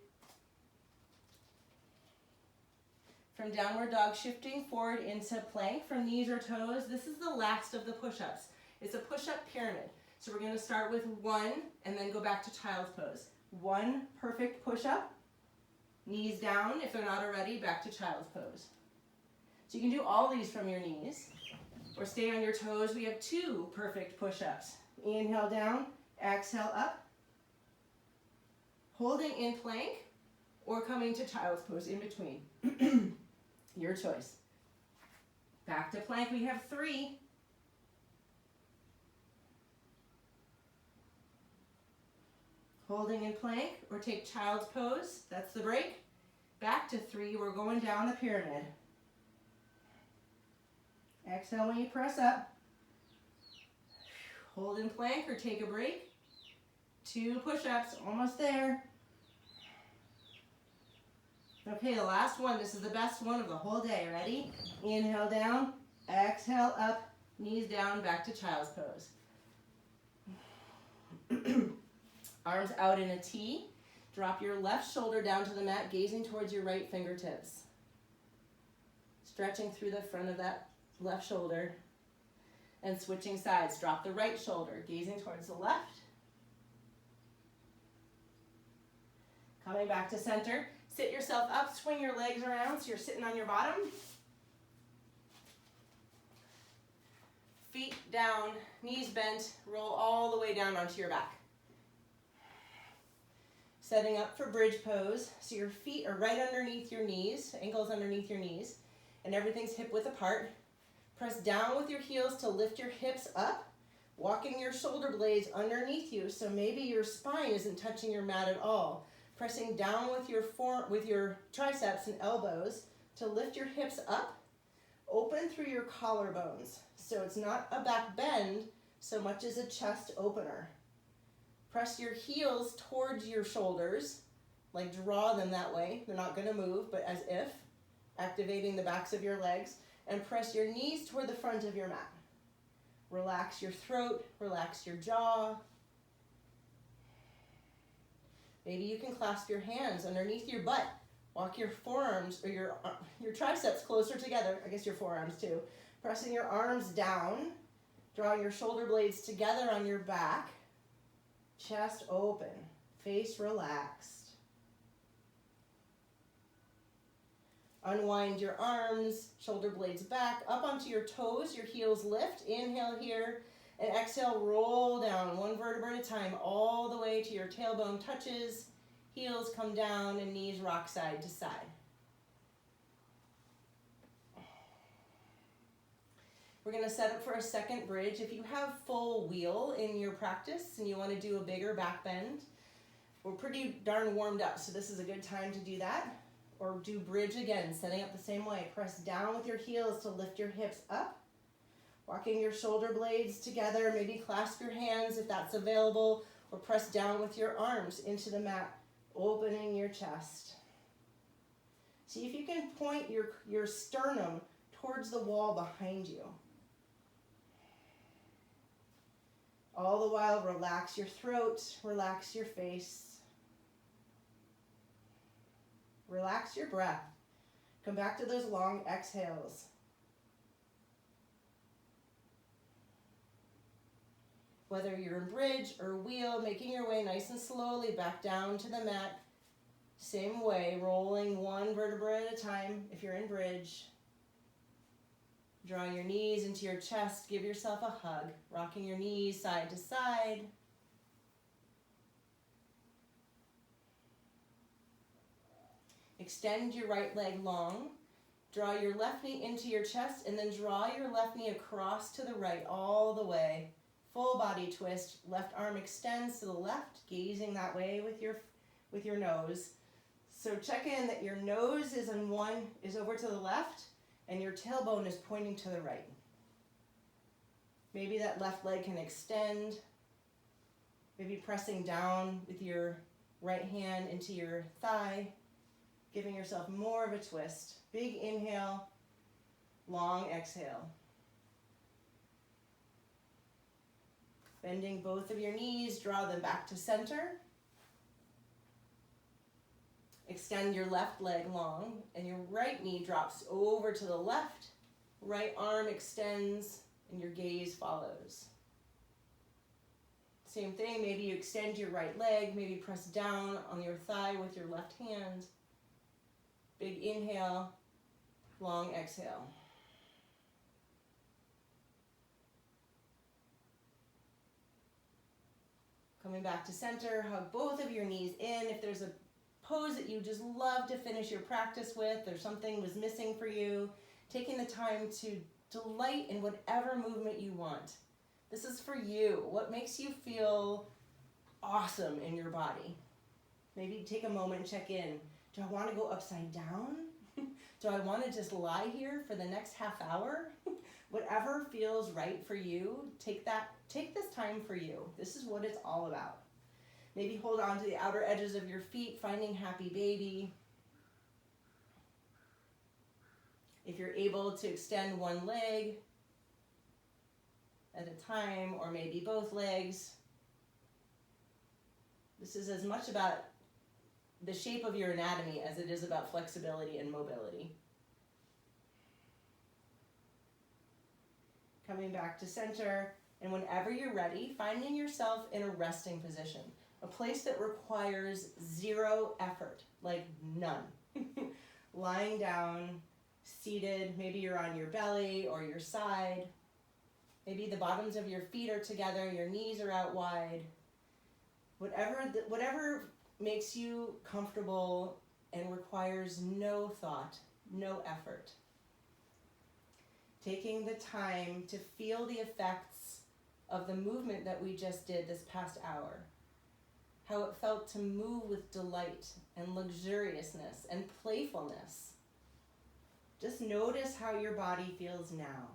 From downward dog, shifting forward into plank from knees or toes. This is the last of the push-ups. It's a push-up pyramid. So we're going to start with one and then go back to child's pose. One perfect push-up, knees down. If they're not already, back to child's pose. So you can do all these from your knees or stay on your toes. We have two perfect push-ups. Inhale down. Exhale up, holding in plank or coming to child's pose in between. Your choice. Back to plank, we have three. Holding in plank or take child's pose, that's the break. Back to three, we're going down the pyramid. Exhale when you press up. Hold in plank or take a break. Two push-ups, almost there. Okay, the last one. This is the best one of the whole day. Ready? Inhale down, exhale up, knees down, back to child's pose. Arms out in a T. Drop your left shoulder down to the mat, gazing towards your right fingertips. Stretching through the front of that left shoulder. And switching sides. Drop the right shoulder, gazing towards the left. Coming back to center. Sit yourself up, swing your legs around so you're sitting on your bottom. Feet down, knees bent, roll all the way down onto your back. Setting up for bridge pose. So your feet are right underneath your knees, ankles underneath your knees, and everything's hip width apart. Press down with your heels to lift your hips up, walking your shoulder blades underneath you so maybe your spine isn't touching your mat at all. Pressing down with your triceps and elbows to lift your hips up, open through your collarbones. So it's not a back bend so much as a chest opener. Press your heels towards your shoulders, like draw them that way. They're not going to move, but as if, activating the backs of your legs. And press your knees toward the front of your mat. Relax your throat, relax your jaw. Maybe you can clasp your hands underneath your butt. Walk your forearms or your triceps closer together. I guess your forearms too. Pressing your arms down. Drawing your shoulder blades together on your back. Chest open. Face relaxed. Unwind your arms, shoulder blades back, up onto your toes, your heels lift. Inhale here, and exhale, roll down, one vertebra at a time, all the way to your tailbone touches, heels come down, and knees rock side to side. We're gonna set up for a second bridge. If you have full wheel in your practice and you wanna do a bigger back bend, we're pretty darn warmed up, so this is a good time to do that. Or do bridge again, setting up the same way. Press down with your heels to lift your hips up. Walking your shoulder blades together, maybe clasp your hands if that's available, or press down with your arms into the mat, opening your chest. See if you can point your sternum towards the wall behind you. All the while, relax your throat, relax your face. Relax your breath. Come back to those long exhales. Whether you're in bridge or wheel, making your way nice and slowly back down to the mat. Same way, rolling one vertebra at a time if you're in bridge. Drawing your knees into your chest, give yourself a hug. Rocking your knees side to side. Extend your right leg long. Draw your left knee into your chest and then draw your left knee across to the right all the way. Full body twist, left arm extends to the left, gazing that way with your nose. So check in that your nose is over to the left and your tailbone is pointing to the right. Maybe that left leg can extend. Maybe pressing down with your right hand into your thigh, giving yourself more of a twist. Big inhale, long exhale. Bending both of your knees, draw them back to center. Extend your left leg long and your right knee drops over to the left. Right arm extends and your gaze follows. Same thing, maybe you extend your right leg, maybe press down on your thigh with your left hand. Big inhale, long exhale. Coming back to center, hug both of your knees in. If there's a pose that you just love to finish your practice with or something was missing for you, taking the time to delight in whatever movement you want. This is for you. What makes you feel awesome in your body? Maybe take a moment and check in. Do I want to go upside down? Do I want to just lie here for the next half hour? Whatever feels right for you, take this time for you. This is what it's all about. Maybe hold on to the outer edges of your feet, finding happy baby. If you're able to extend one leg at a time, or maybe both legs. This is as much about the shape of your anatomy as it is about flexibility and mobility. Coming back to center, and whenever you're ready, finding yourself in a resting position, a place that requires zero effort, like none. Lying down, seated, maybe you're on your belly or your side. Maybe the bottoms of your feet are together, your knees are out wide. Whatever makes you comfortable and requires no thought, no effort. Taking the time to feel the effects of the movement that we just did this past hour. How it felt to move with delight and luxuriousness and playfulness. Just notice how your body feels now.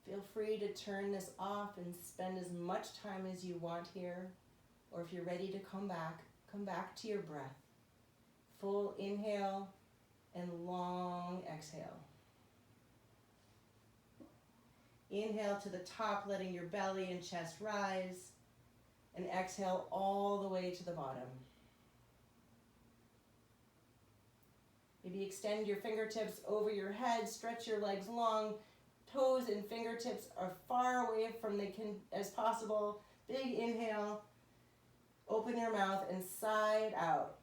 Feel free to turn this off and spend as much time as you want here. Or if you're ready to come back to your breath. Full inhale and long exhale. Inhale to the top, letting your belly and chest rise. And exhale all the way to the bottom. Maybe extend your fingertips over your head, stretch your legs long. Toes and fingertips are far away from as possible. Big inhale. Open your mouth and side out.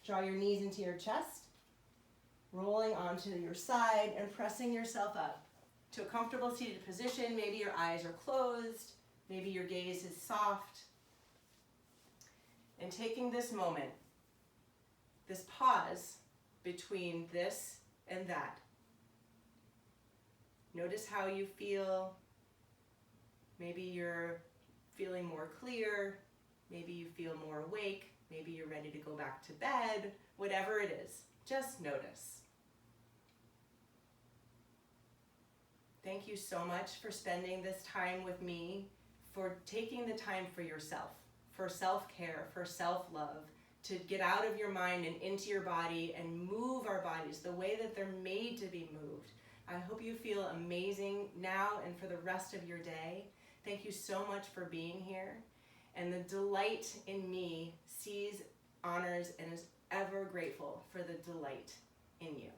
Draw your knees into your chest, rolling onto your side and pressing yourself up to a comfortable seated position. Maybe your eyes are closed, maybe your gaze is soft. And taking this moment, this pause between this and that. Notice how you feel. Maybe you're feeling more clear, maybe you feel more awake, maybe you're ready to go back to bed, whatever it is, just notice. Thank you so much for spending this time with me, for taking the time for yourself, for self-care, for self-love, to get out of your mind and into your body and move our bodies the way that they're made to be moved. I hope you feel amazing now and for the rest of your day. Thank you so much for being here. And the delight in me sees, honors, and is ever grateful for the delight in you.